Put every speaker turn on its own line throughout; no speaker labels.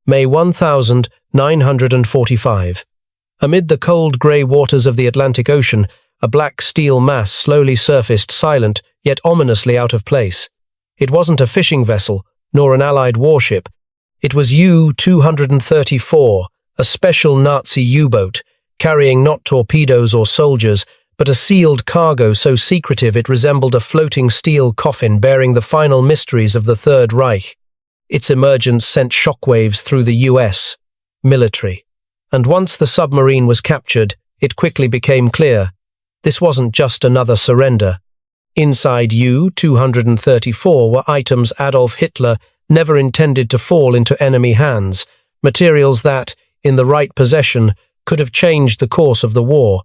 May 1945. Amid the cold grey waters of the Atlantic Ocean, a black steel mass slowly surfaced, silent, yet ominously out of place. It wasn't a fishing vessel, nor an Allied warship. It was U-234, a special Nazi U-boat, carrying not torpedoes or soldiers, but a sealed cargo so secretive it resembled a floating steel coffin bearing the final mysteries of the Third Reich. Its emergence sent shockwaves through the US military. And once the submarine was captured, it quickly became clear. This wasn't just another surrender. Inside U-234 were items Adolf Hitler never intended to fall into enemy hands, materials that, in the right possession, could have changed the course of the war.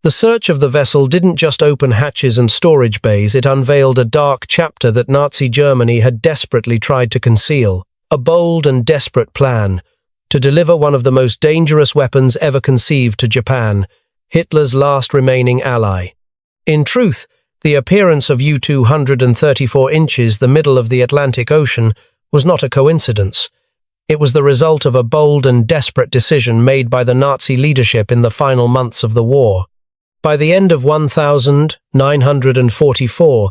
The search of the vessel didn't just open hatches and storage bays, it unveiled a dark chapter that Nazi Germany had desperately tried to conceal. A bold and desperate plan to deliver one of the most dangerous weapons ever conceived to Japan, Hitler's last remaining ally. In truth, the appearance of U-234 inches, the middle of the Atlantic Ocean, was not a coincidence. It was the result of a bold and desperate decision made by the Nazi leadership in the final months of the war. By the end of 1944,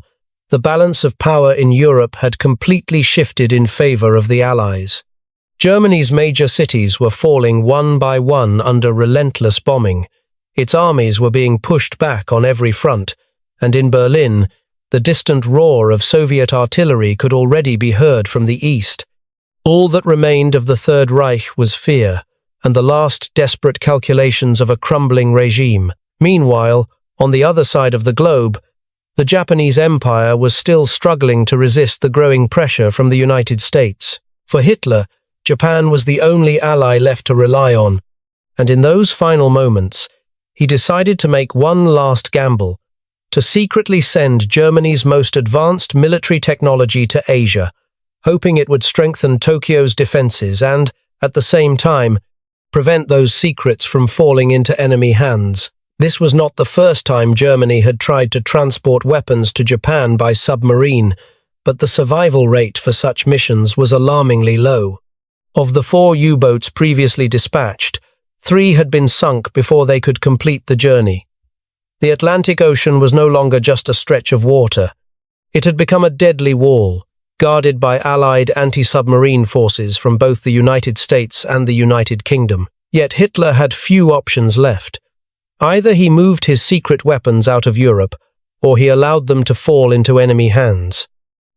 the balance of power in Europe had completely shifted in favor of the Allies. Germany's major cities were falling one by one under relentless bombing. Its armies were being pushed back on every front, and in Berlin, the distant roar of Soviet artillery could already be heard from the east. All that remained of the Third Reich was fear, and the last desperate calculations of a crumbling regime. Meanwhile, on the other side of the globe, the Japanese Empire was still struggling to resist the growing pressure from the United States. For Hitler, Japan was the only ally left to rely on, and in those final moments, he decided to make one last gamble, to secretly send Germany's most advanced military technology to Asia, hoping it would strengthen Tokyo's defenses and, at the same time, prevent those secrets from falling into enemy hands. This was not the first time Germany had tried to transport weapons to Japan by submarine, but the survival rate for such missions was alarmingly low. Of the 4 U-boats previously dispatched, 3 had been sunk before they could complete the journey. The Atlantic Ocean was no longer just a stretch of water. It had become a deadly wall, guarded by Allied anti-submarine forces from both the United States and the United Kingdom. Yet Hitler had few options left. Either he moved his secret weapons out of Europe, or he allowed them to fall into enemy hands.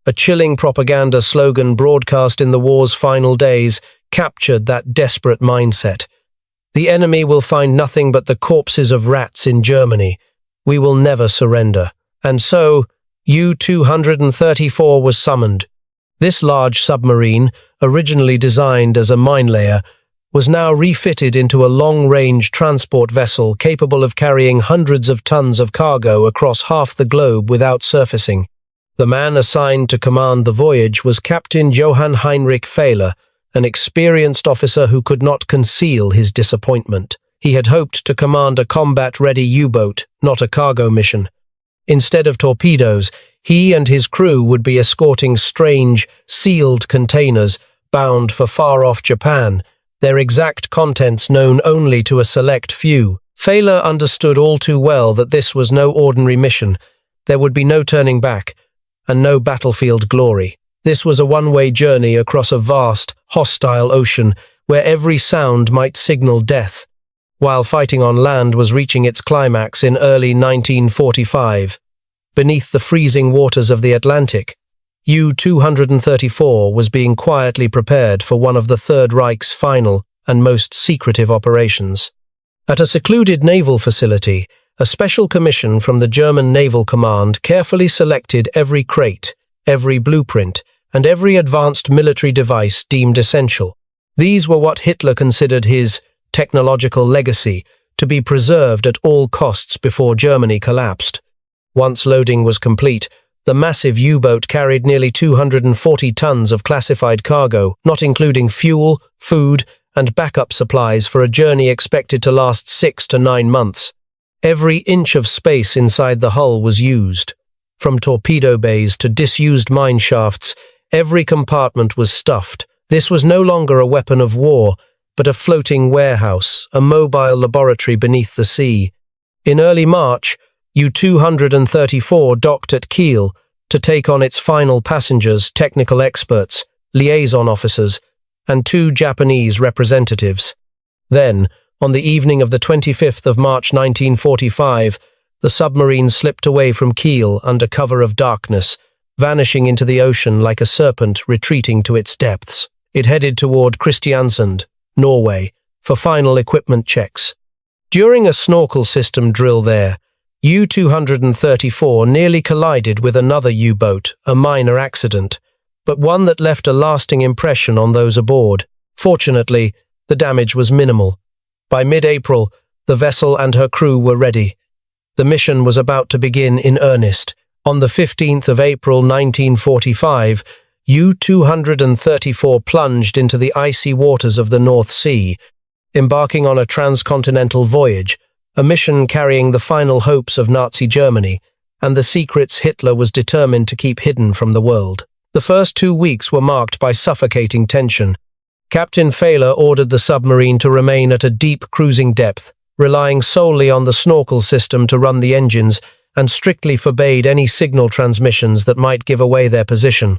A chilling propaganda slogan broadcast in the war's final days captured that desperate mindset. The enemy will find nothing but the corpses of rats in Germany. We will never surrender. And so, U-234 was summoned. This large submarine, originally designed as a mine layer, was now refitted into a long-range transport vessel capable of carrying hundreds of tons of cargo across half the globe without surfacing. The man assigned to command the voyage was Captain Johann Heinrich Fehler, an experienced officer who could not conceal his disappointment. He had hoped to command a combat-ready U-boat, not a cargo mission. Instead of torpedoes, he and his crew would be escorting strange, sealed containers bound for far-off Japan, their exact contents known only to a select few. Fehler understood all too well that this was no ordinary mission. There would be no turning back, and no battlefield glory. This was a one-way journey across a vast, hostile ocean, where every sound might signal death. While fighting on land was reaching its climax in early 1945, beneath the freezing waters of the Atlantic, U-234 was being quietly prepared for one of the Third Reich's final and most secretive operations. At a secluded naval facility, a special commission from the German Naval Command carefully selected every crate, every blueprint, and every advanced military device deemed essential. These were what Hitler considered his technological legacy, to be preserved at all costs before Germany collapsed. Once loading was complete, the massive U-boat carried nearly 240 tons of classified cargo, not including fuel, food, and backup supplies for a journey expected to last 6 to 9 months. Every inch of space inside the hull was used. From torpedo bays to disused mine shafts, every compartment was stuffed, This was no longer a weapon of war, but a floating warehouse, a mobile laboratory beneath the sea. In early March, U-234 docked at Kiel to take on its final passengers, technical experts, liaison officers, and 2 Japanese representatives. Then, on the evening of the 25th of March 1945, the submarine slipped away from Kiel under cover of darkness, vanishing into the ocean like a serpent retreating to its depths. It headed toward Kristiansand, Norway, for final equipment checks. During a snorkel system drill there, U-234 nearly collided with another U-boat, a minor accident, but one that left a lasting impression on those aboard. Fortunately, the damage was minimal. By mid-April, the vessel and her crew were ready. The mission was about to begin in earnest. On the 15th of April 1945, U-234 plunged into the icy waters of the North Sea, embarking on a transcontinental voyage, a mission carrying the final hopes of Nazi Germany and the secrets Hitler was determined to keep hidden from the world. The first 2 weeks were marked by suffocating tension. Captain Fehler ordered the submarine to remain at a deep cruising depth, relying solely on the snorkel system to run the engines, and strictly forbade any signal transmissions that might give away their position.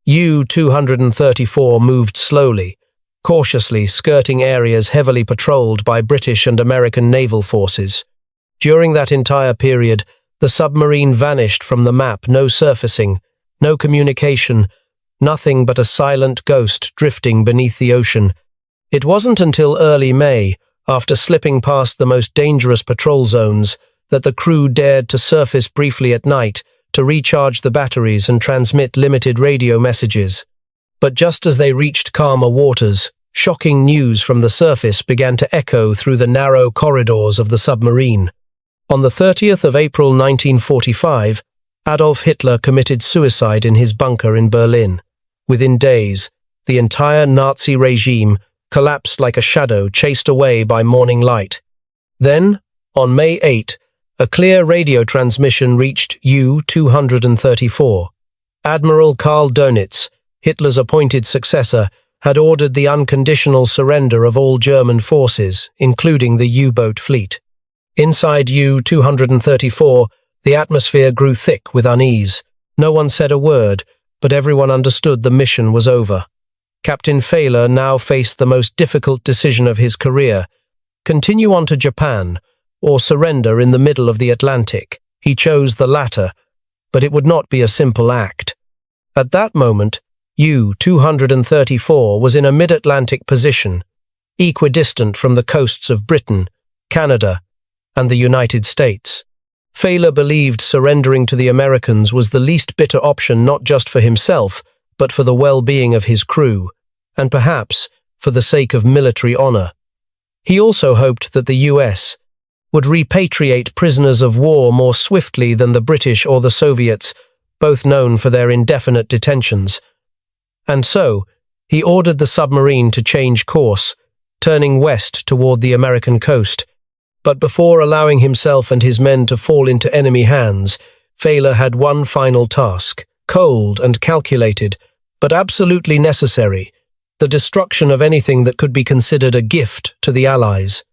U-234 moved slowly, cautiously skirting areas heavily patrolled by British and American naval forces. During that entire period, the submarine vanished from the map, no surfacing, no communication, nothing but a silent ghost drifting beneath the ocean. It wasn't until early May, after slipping past the most dangerous patrol zones, that the crew dared to surface briefly at night to recharge the batteries and transmit limited radio messages. But just as they reached calmer waters, shocking news from the surface began to echo through the narrow corridors of the submarine. On the 30th of April 1945, Adolf Hitler committed suicide in his bunker in Berlin. Within days, the entire Nazi regime collapsed like a shadow chased away by morning light. Then, on May 8, a clear radio transmission reached U-234. Admiral Karl Dönitz, Hitler's appointed successor, had ordered the unconditional surrender of all German forces, including the U-boat fleet. Inside U-234, the atmosphere grew thick with unease. No one said a word, but everyone understood the mission was over. Captain Fehler now faced the most difficult decision of his career: continue on to Japan, or surrender in the middle of the Atlantic. He chose the latter, but it would not be a simple act. At that moment, U-234 was in a mid-Atlantic position, equidistant from the coasts of Britain, Canada, and the United States. Fehler believed surrendering to the Americans was the least bitter option, not just for himself, but for the well-being of his crew, and perhaps for the sake of military honor. He also hoped that the US would repatriate prisoners of war more swiftly than the British or the Soviets, both known for their indefinite detentions. And so, he ordered the submarine to change course, turning west toward the American coast. But before allowing himself and his men to fall into enemy hands, Fehler had one final task, cold and calculated, but absolutely necessary: the destruction of anything that could be considered a gift to the Allies.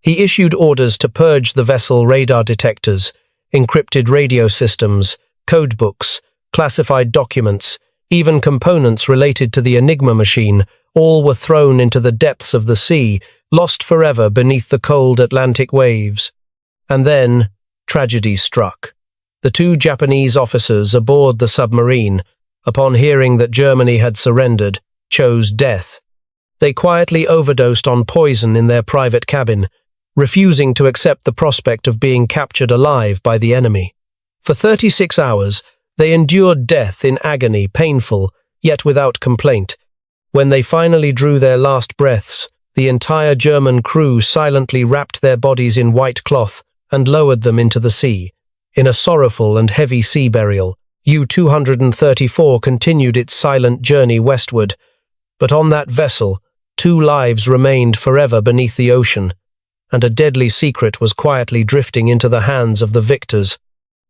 He issued orders to purge the vessel radar detectors, encrypted radio systems, codebooks, classified documents, even components related to the Enigma machine. All were thrown into the depths of the sea, lost forever beneath the cold Atlantic waves. And then, tragedy struck. The 2 Japanese officers aboard the submarine, upon hearing that Germany had surrendered, chose death. They quietly overdosed on poison in their private cabin, refusing to accept the prospect of being captured alive by the enemy. For 36 hours, they endured death in agony, painful, yet without complaint. When they finally drew their last breaths, the entire German crew silently wrapped their bodies in white cloth and lowered them into the sea. In a sorrowful and heavy sea burial, U-234 continued its silent journey westward. But on that vessel, 2 lives remained forever beneath the ocean, and a deadly secret was quietly drifting into the hands of the victors.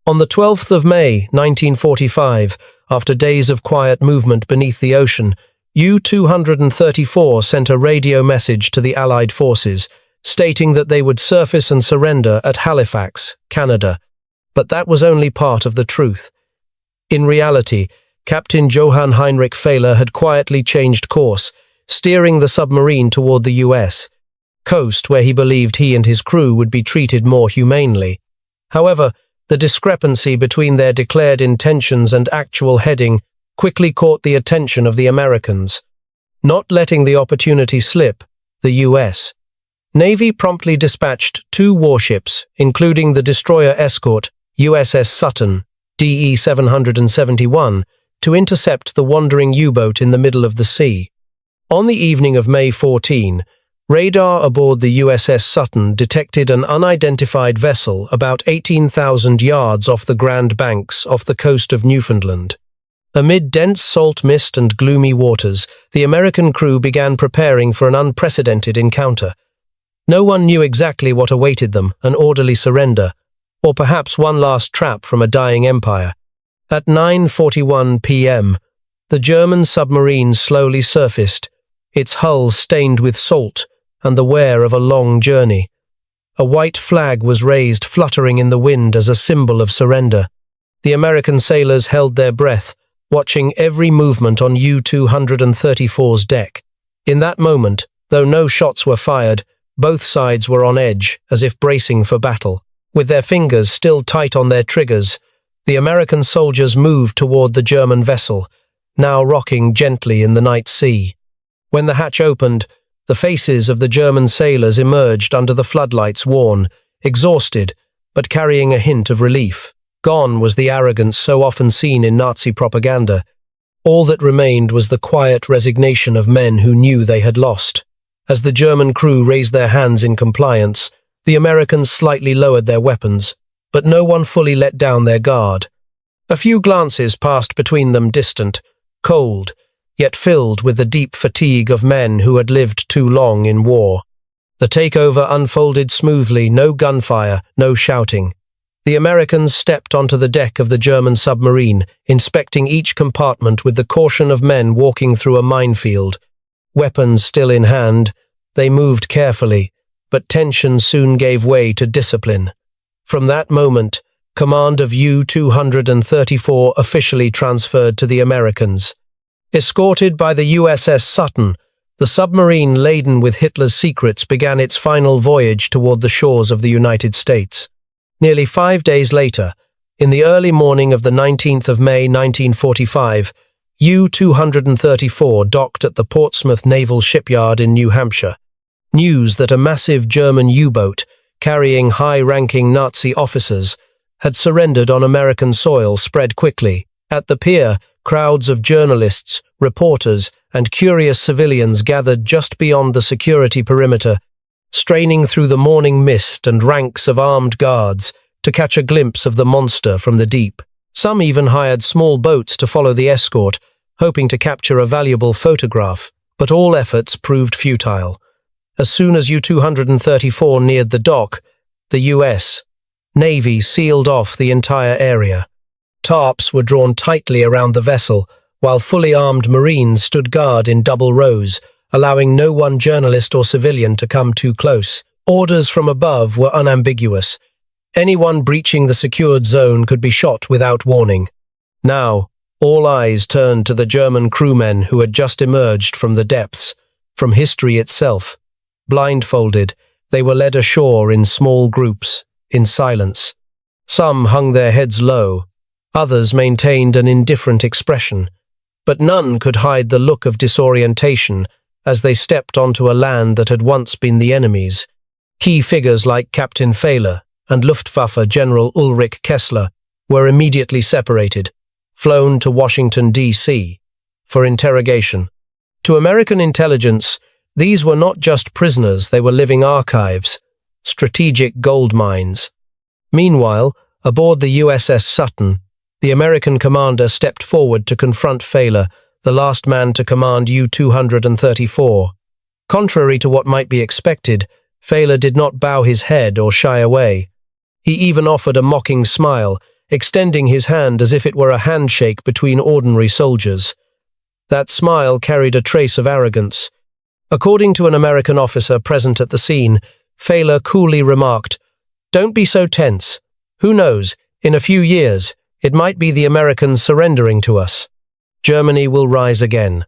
On the 12th of May, 1945, after days of quiet movement beneath the ocean, U-234 sent a radio message to the Allied forces, stating that they would surface and surrender at Halifax, Canada. But that was only part of the truth. In reality, Captain Johann Heinrich Fehler had quietly changed course, steering the submarine toward the US coast, where he believed he and his crew would be treated more humanely. However, the discrepancy between their declared intentions and actual heading quickly caught the attention of the Americans. Not letting the opportunity slip, the US Navy promptly dispatched 2 warships, including the destroyer escort USS Sutton, DE 771, to intercept the wandering U-boat in the middle of the sea. On the evening of May 14, radar aboard the USS Sutton detected an unidentified vessel about 18,000 yards off the Grand Banks off the coast of Newfoundland. Amid dense salt mist and gloomy waters, the American crew began preparing for an unprecedented encounter. No one knew exactly what awaited them, an orderly surrender, or perhaps one last trap from a dying empire. At 9:41 p.m., the German submarine slowly surfaced, its hull stained with salt and the wear of a long journey. A white flag was raised, fluttering in the wind as a symbol of surrender. The American sailors held their breath, watching every movement on U-234's deck. In that moment, though no shots were fired, both sides were on edge, as if bracing for battle. With their fingers still tight on their triggers, the American soldiers moved toward the German vessel, now rocking gently in the night sea. When the hatch opened, the faces of the German sailors emerged under the floodlights, worn, exhausted, but carrying a hint of relief. Gone was the arrogance so often seen in Nazi propaganda. All that remained was the quiet resignation of men who knew they had lost. As the German crew raised their hands in compliance, the Americans slightly lowered their weapons, but no one fully let down their guard. A few glances passed between them, distant, cold, yet filled with the deep fatigue of men who had lived too long in war. The takeover unfolded smoothly, no gunfire, no shouting. The Americans stepped onto the deck of the German submarine, inspecting each compartment with the caution of men walking through a minefield. Weapons still in hand, they moved carefully, but tension soon gave way to discipline. From that moment, command of U-234 officially transferred to the Americans. Escorted by the USS Sutton, the submarine laden with Hitler's secrets began its final voyage toward the shores of the United States. Nearly 5 days later, in the early morning of the 19th of May 1945, U-234 docked at the Portsmouth Naval Shipyard in New Hampshire. News that a massive German U-boat, carrying high-ranking Nazi officers, had surrendered on American soil spread quickly. At the pier, crowds of journalists, reporters, and curious civilians gathered just beyond the security perimeter, straining through the morning mist and ranks of armed guards to catch a glimpse of the monster from the deep. Some even hired small boats to follow the escort, hoping to capture a valuable photograph, but all efforts proved futile. As soon as U-234 neared the dock, the U.S. Navy sealed off the entire area. Tarps were drawn tightly around the vessel, while fully armed Marines stood guard in double rows, allowing no one journalist or civilian to come too close. Orders from above were unambiguous. Anyone breaching the secured zone could be shot without warning. Now, all eyes turned to the German crewmen who had just emerged from the depths, from history itself. Blindfolded, they were led ashore in small groups, in silence. Some hung their heads low, others maintained an indifferent expression, but none could hide the look of disorientation as they stepped onto a land that had once been the enemy's. Key figures like Captain Fehler and Luftwaffe General Ulrich Kessler were immediately separated, flown to Washington, D.C., for interrogation. To American intelligence, these were not just prisoners, they were living archives, strategic gold mines. Meanwhile, aboard the USS Sutton, the American commander stepped forward to confront Fehler, the last man to command U-234. Contrary to what might be expected, Fehler did not bow his head or shy away. He even offered a mocking smile, extending his hand as if it were a handshake between ordinary soldiers. That smile carried a trace of arrogance. According to an American officer present at the scene, Fehler coolly remarked, "Don't be so tense. Who knows, in a few years, it might be the Americans surrendering to us. Germany will rise again.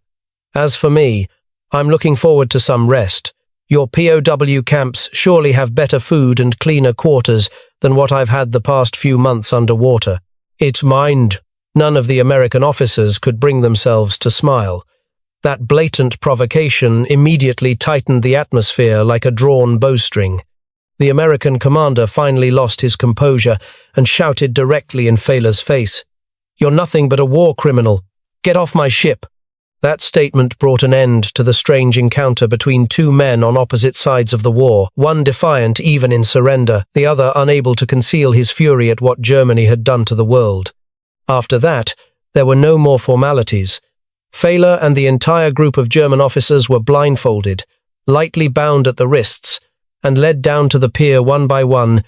As for me, I'm looking forward to some rest. Your POW camps surely have better food and cleaner quarters than what I've had the past few months underwater." It's mind. None of the American officers could bring themselves to smile. That blatant provocation immediately tightened the atmosphere like a drawn bowstring. The American commander finally lost his composure and shouted directly in Fehler's face, "You're nothing but a war criminal. Get off my ship." That statement brought an end to the strange encounter between two men on opposite sides of the war, one defiant even in surrender, the other unable to conceal his fury at what Germany had done to the world. After that, there were no more formalities. Fehler and the entire group of German officers were blindfolded, lightly bound at the wrists, and led down to the pier one by one,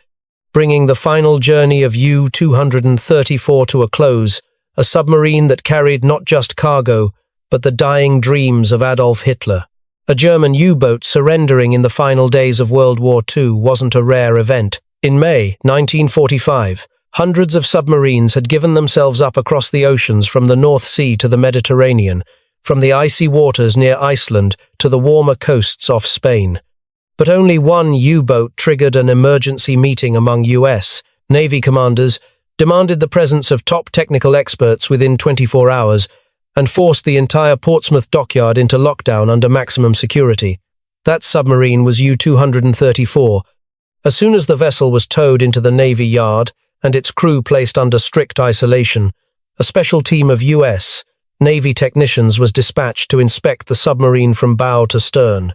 bringing the final journey of U-234 to a close, a submarine that carried not just cargo, but the dying dreams of Adolf Hitler. A German U-boat surrendering in the final days of World War II wasn't a rare event. In May 1945, hundreds of submarines had given themselves up across the oceans from the North Sea to the Mediterranean, from the icy waters near Iceland to the warmer coasts off Spain. But only one U-boat triggered an emergency meeting among US Navy commanders, demanded the presence of top technical experts within 24 hours, and forced the entire Portsmouth dockyard into lockdown under maximum security. That submarine was U-234. As soon as the vessel was towed into the Navy yard and its crew placed under strict isolation, a special team of US Navy technicians was dispatched to inspect the submarine from bow to stern.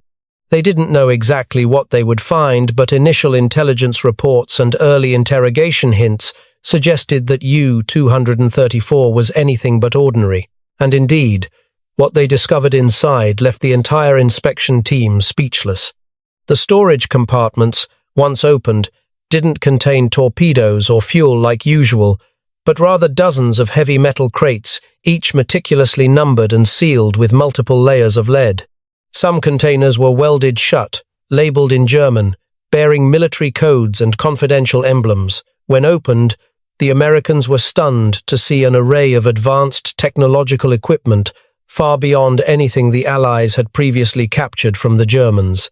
They didn't know exactly what they would find, but initial intelligence reports and early interrogation hints suggested that U-234 was anything but ordinary. And indeed, what they discovered inside left the entire inspection team speechless. The storage compartments, once opened, didn't contain torpedoes or fuel like usual, but rather dozens of heavy metal crates, each meticulously numbered and sealed with multiple layers of lead. Some containers were welded shut, labeled in German, bearing military codes and confidential emblems. When opened, the Americans were stunned to see an array of advanced technological equipment far beyond anything the Allies had previously captured from the Germans.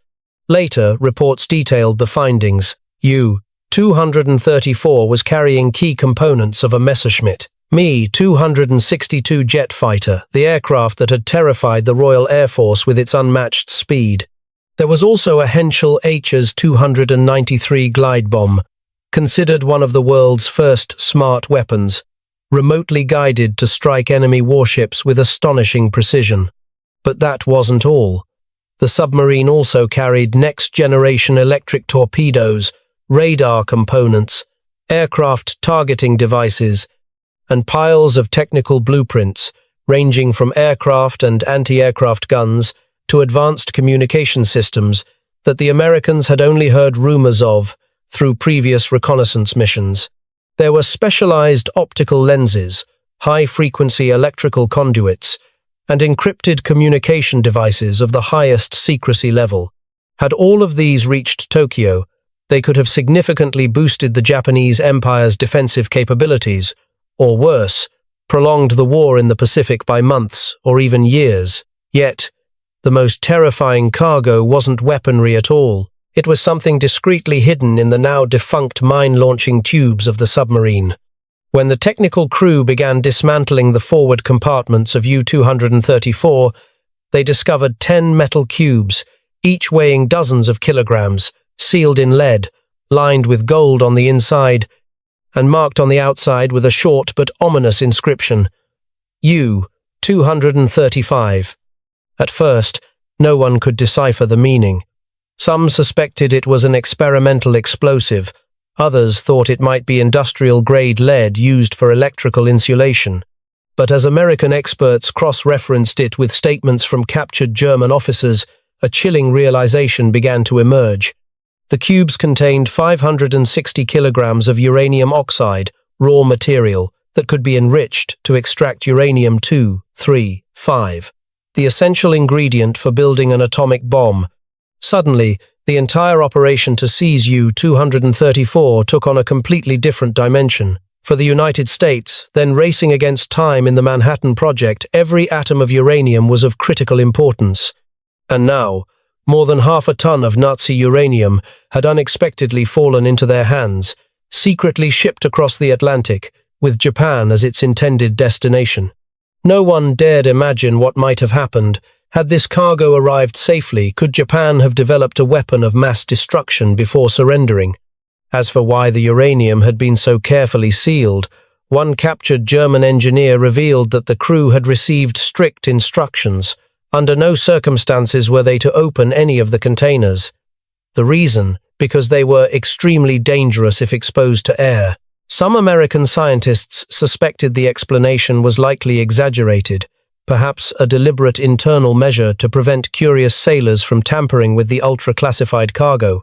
Later, reports detailed the findings. U-234 was carrying key components of a Messerschmitt Me-262 jet fighter, the aircraft that had terrified the Royal Air Force with its unmatched speed. There was also a Henschel Hs-293 glide bomb, considered one of the world's first smart weapons, remotely guided to strike enemy warships with astonishing precision. But that wasn't all. The submarine also carried next-generation electric torpedoes, radar components, aircraft targeting devices, and piles of technical blueprints, ranging from aircraft and anti-aircraft guns to advanced communication systems that the Americans had only heard rumors of through previous reconnaissance missions. There were specialized optical lenses, high-frequency electrical conduits, and encrypted communication devices of the highest secrecy level. Had all of these reached Tokyo, they could have significantly boosted the Japanese Empire's defensive capabilities, or worse, prolonged the war in the Pacific by months or even years. Yet, the most terrifying cargo wasn't weaponry at all. It was something discreetly hidden in the now defunct mine-launching tubes of the submarine. When the technical crew began dismantling the forward compartments of U-234, they discovered 10 metal cubes, each weighing dozens of kilograms, sealed in lead, lined with gold on the inside, and marked on the outside with a short but ominous inscription, U-235. At first, no one could decipher the meaning. Some suspected it was an experimental explosive, others thought it might be industrial-grade lead used for electrical insulation. But as American experts cross-referenced it with statements from captured German officers, a chilling realization began to emerge. The cubes contained 560 kilograms of uranium oxide, raw material, that could be enriched to extract uranium-235. the essential ingredient for building an atomic bomb. Suddenly, the entire operation to seize U-234 took on a completely different dimension. For the United States, then racing against time in the Manhattan Project, every atom of uranium was of critical importance. And now, more than half a ton of Nazi uranium had unexpectedly fallen into their hands, secretly shipped across the Atlantic, with Japan as its intended destination. No one dared imagine what might have happened. Had this cargo arrived safely, could Japan have developed a weapon of mass destruction before surrendering? As for why the uranium had been so carefully sealed, one captured German engineer revealed that the crew had received strict instructions. Under no circumstances were they to open any of the containers. The reason? Because they were extremely dangerous if exposed to air. Some American scientists suspected the explanation was likely exaggerated, perhaps a deliberate internal measure to prevent curious sailors from tampering with the ultra-classified cargo.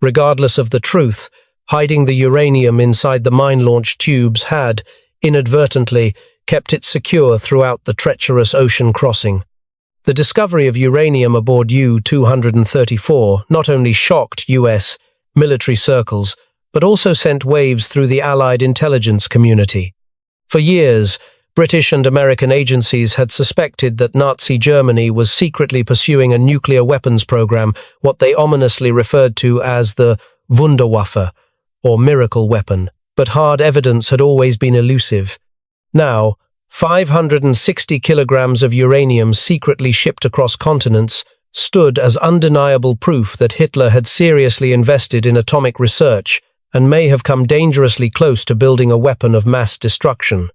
Regardless of the truth, hiding the uranium inside the mine-launch tubes had, inadvertently, kept it secure throughout the treacherous ocean crossing. The discovery of uranium aboard U-234 not only shocked U.S. military circles, but also sent waves through the Allied intelligence community. For years, British and American agencies had suspected that Nazi Germany was secretly pursuing a nuclear weapons program, what they ominously referred to as the Wunderwaffe, or miracle weapon, but hard evidence had always been elusive. Now, 560 kilograms of uranium secretly shipped across continents stood as undeniable proof that Hitler had seriously invested in atomic research and may have come dangerously close to building a weapon of mass destruction.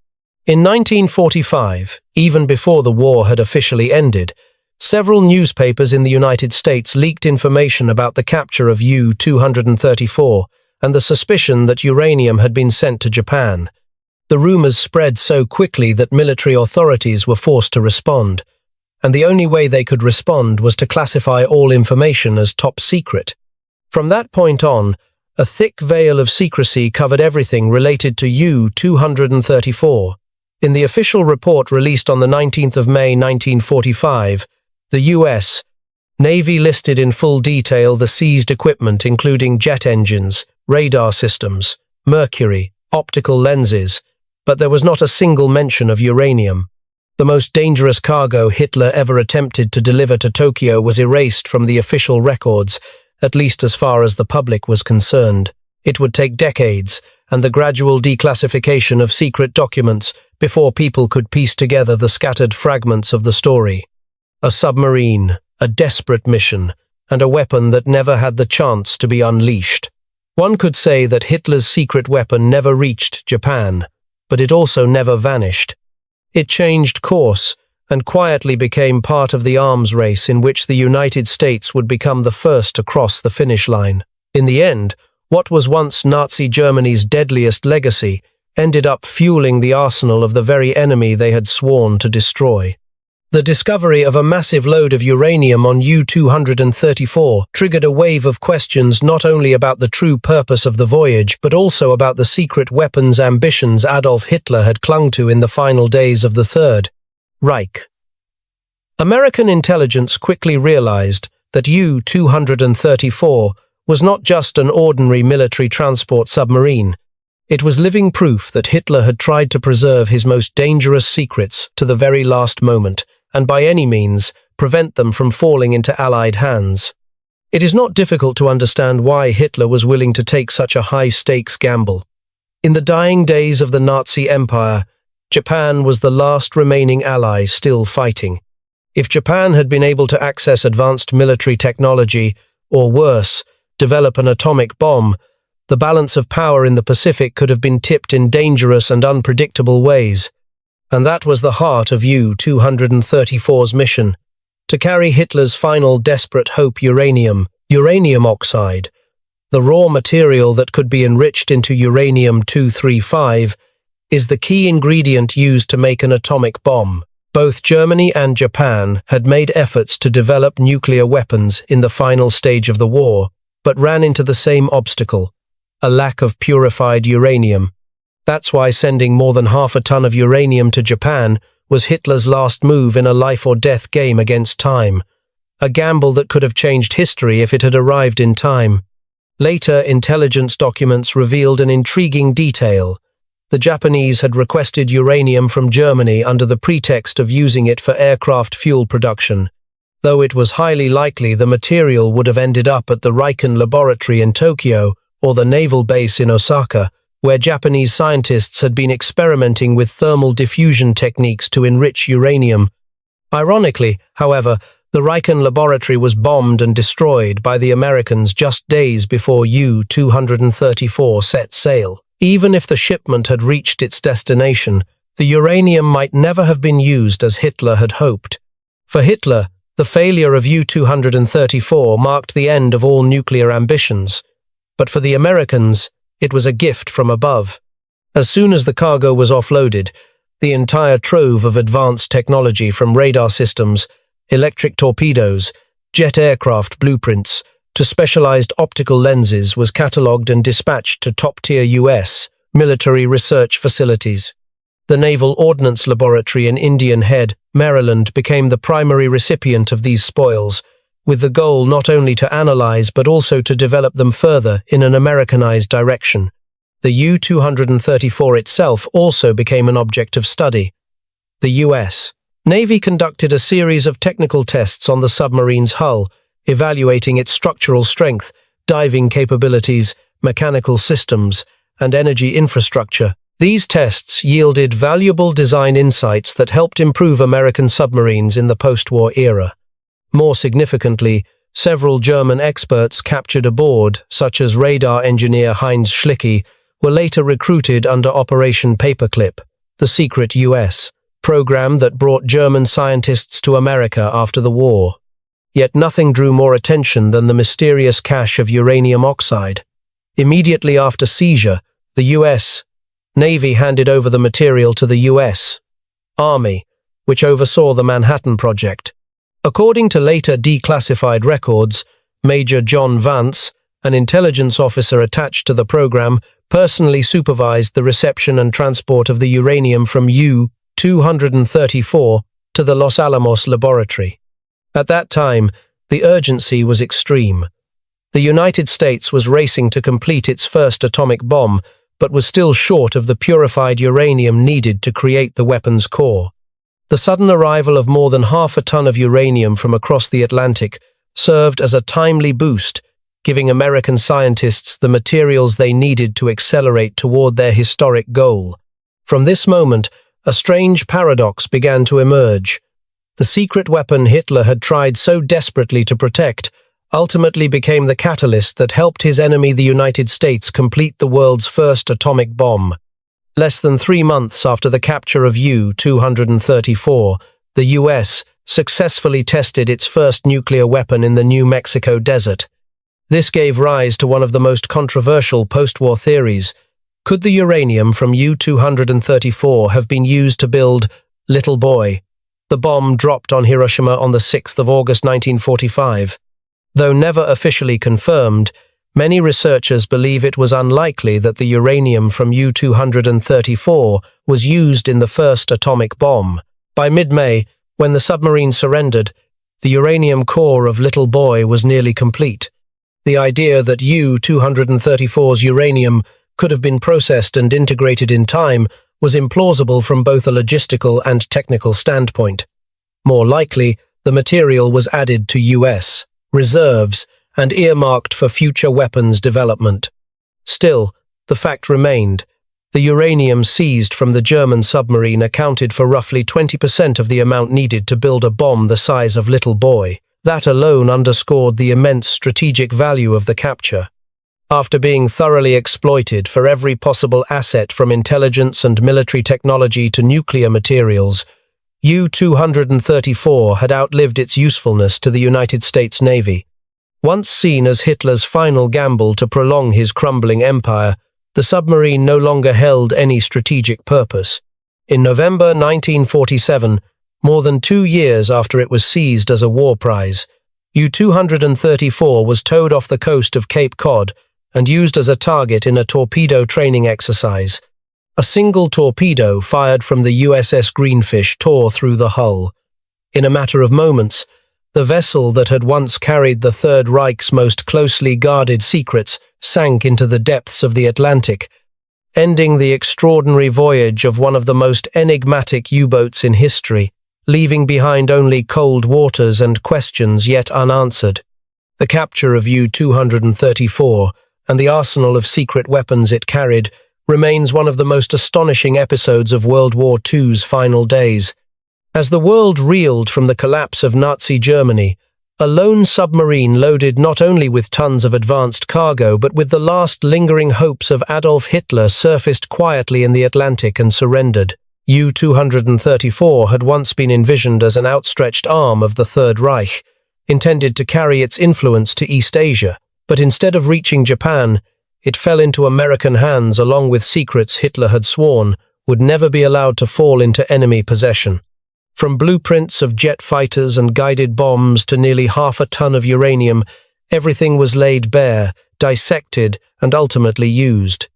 In 1945, even before the war had officially ended, several newspapers in the United States leaked information about the capture of U-234 and the suspicion that uranium had been sent to Japan. The rumors spread so quickly that military authorities were forced to respond, and the only way they could respond was to classify all information as top secret. From that point on, a thick veil of secrecy covered everything related to U-234. In the official report released on the 19th of May 1945, the U.S. Navy listed in full detail the seized equipment including jet engines, radar systems, mercury, optical lenses, but there was not a single mention of uranium. The most dangerous cargo Hitler ever attempted to deliver to Tokyo was erased from the official records, at least as far as the public was concerned. It would take decades and the gradual declassification of secret documents before people could piece together the scattered fragments of the story. A submarine, a desperate mission, and a weapon that never had the chance to be unleashed. One could say that Hitler's secret weapon never reached Japan, but it also never vanished. It changed course and quietly became part of the arms race in which the United States would become the first to cross the finish line. In the end, what was once Nazi Germany's deadliest legacy ended up fueling the arsenal of the very enemy they had sworn to destroy. The discovery of a massive load of uranium on U-234 triggered a wave of questions not only about the true purpose of the voyage, but also about the secret weapons ambitions Adolf Hitler had clung to in the final days of the Third Reich. American intelligence quickly realized that U-234 was not just an ordinary military transport submarine. It was living proof that Hitler had tried to preserve his most dangerous secrets to the very last moment, and by any means prevent them from falling into Allied hands. It is not difficult to understand why Hitler was willing to take such a high-stakes gamble. In the dying days of the Nazi Empire, Japan was the last remaining ally still fighting. If Japan had been able to access advanced military technology, or worse, develop an atomic bomb, the balance of power in the Pacific could have been tipped in dangerous and unpredictable ways. And that was the heart of U-234's mission, to carry Hitler's final desperate hope uranium oxide, the raw material that could be enriched into uranium-235, is the key ingredient used to make an atomic bomb. Both Germany and Japan had made efforts to develop nuclear weapons in the final stage of the war, but ran into the same obstacle, a lack of purified uranium. That's why sending more than half a ton of uranium to Japan was Hitler's last move in a life-or-death game against time, a gamble that could have changed history if it had arrived in time. Later, intelligence documents revealed an intriguing detail. The Japanese had requested uranium from Germany under the pretext of using it for aircraft fuel production, though it was highly likely the material would have ended up at the Riken laboratory in Tokyo or the naval base in Osaka, where Japanese scientists had been experimenting with thermal diffusion techniques to enrich uranium. Ironically, however, the Riken laboratory was bombed and destroyed by the Americans just days before U-234 set sail. Even if the shipment had reached its destination, the uranium might never have been used as Hitler had hoped. For Hitler, the failure of U-234 marked the end of all nuclear ambitions. But for the Americans, it was a gift from above. As soon as the cargo was offloaded, the entire trove of advanced technology from radar systems, electric torpedoes, jet aircraft blueprints, to specialized optical lenses was catalogued and dispatched to top-tier U.S. military research facilities. The Naval Ordnance Laboratory in Indian Head, Maryland, became the primary recipient of these spoils, with the goal not only to analyze but also to develop them further in an Americanized direction. The U-234 itself also became an object of study. The U.S. Navy conducted a series of technical tests on the submarine's hull, evaluating its structural strength, diving capabilities, mechanical systems, and energy infrastructure. These tests yielded valuable design insights that helped improve American submarines in the post-war era. More significantly, several German experts captured aboard, such as radar engineer Heinz Schlicke, were later recruited under Operation Paperclip, the secret U.S. program that brought German scientists to America after the war. Yet nothing drew more attention than the mysterious cache of uranium oxide. Immediately after seizure, the U.S. Navy handed over the material to the U.S. Army, which oversaw the Manhattan Project. According to later declassified records, Major John Vance, an intelligence officer attached to the program, personally supervised the reception and transport of the uranium from U-234 to the Los Alamos laboratory. At that time, the urgency was extreme. The United States was racing to complete its first atomic bomb, but was still short of the purified uranium needed to create the weapon's core. The sudden arrival of more than half a ton of uranium from across the Atlantic served as a timely boost, giving American scientists the materials they needed to accelerate toward their historic goal. From this moment, a strange paradox began to emerge. The secret weapon Hitler had tried so desperately to protect ultimately became the catalyst that helped his enemy the United States complete the world's first atomic bomb. Less than 3 months after the capture of U-234, the U.S. successfully tested its first nuclear weapon in the New Mexico desert. This gave rise to one of the most controversial post-war theories. Could the uranium from U-234 have been used to build Little Boy, the bomb dropped on Hiroshima on the 6th of August 1945? Though never officially confirmed, many researchers believe it was unlikely that the uranium from U-234 was used in the first atomic bomb. By mid-May, when the submarine surrendered, the uranium core of Little Boy was nearly complete. The idea that U-234's uranium could have been processed and integrated in time was implausible from both a logistical and technical standpoint. More likely, the material was added to U.S. reserves and earmarked for future weapons development. Still, the fact remained. The uranium seized from the German submarine accounted for roughly 20% of the amount needed to build a bomb the size of Little Boy. That alone underscored the immense strategic value of the capture. After being thoroughly exploited for every possible asset from intelligence and military technology to nuclear materials, U-234 had outlived its usefulness to the United States Navy. Once seen as Hitler's final gamble to prolong his crumbling empire, the submarine no longer held any strategic purpose. In November 1947, more than 2 years after it was seized as a war prize, U-234 was towed off the coast of Cape Cod and used as a target in a torpedo training exercise. A single torpedo fired from the USS Greenfish tore through the hull. In a matter of moments, the vessel that had once carried the Third Reich's most closely guarded secrets sank into the depths of the Atlantic, ending the extraordinary voyage of one of the most enigmatic U-boats in history, leaving behind only cold waters and questions yet unanswered. The capture of U-234 and the arsenal of secret weapons it carried remains one of the most astonishing episodes of World War II's final days. As the world reeled from the collapse of Nazi Germany, a lone submarine loaded not only with tons of advanced cargo but with the last lingering hopes of Adolf Hitler surfaced quietly in the Atlantic and surrendered. U-234 had once been envisioned as an outstretched arm of the Third Reich, intended to carry its influence to East Asia, but instead of reaching Japan, it fell into American hands along with secrets Hitler had sworn would never be allowed to fall into enemy possession. From blueprints of jet fighters and guided bombs to nearly 1/2 ton of uranium, everything was laid bare, dissected, and ultimately used.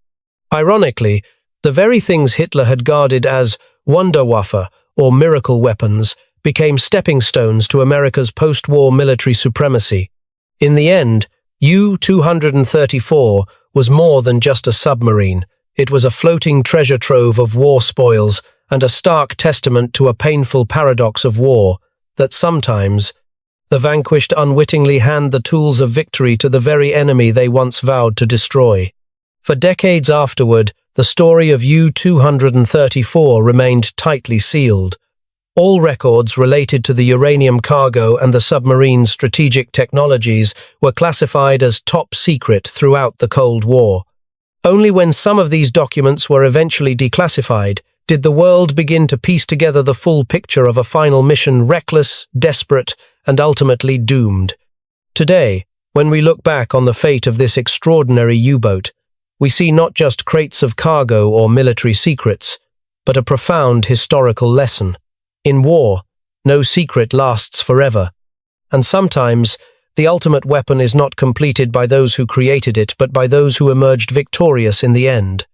Ironically, the very things Hitler had guarded as Wunderwaffe, or miracle weapons, became stepping stones to America's post-war military supremacy. In the end, U-234 was more than just a submarine. It was a floating treasure trove of war spoils and a stark testament to a painful paradox of war, that sometimes the vanquished unwittingly hand the tools of victory to the very enemy they once vowed to destroy. For decades afterward, the story of U-234 remained tightly sealed. All records related to the uranium cargo and the submarine's strategic technologies were classified as top secret throughout the Cold War. Only when some of these documents were eventually declassified did the world begin to piece together the full picture of a final mission reckless, desperate, and ultimately doomed. Today, when we look back on the fate of this extraordinary U-boat, we see not just crates of cargo or military secrets, but a profound historical lesson. In war, no secret lasts forever, and sometimes the ultimate weapon is not completed by those who created it, but by those who emerged victorious in the end.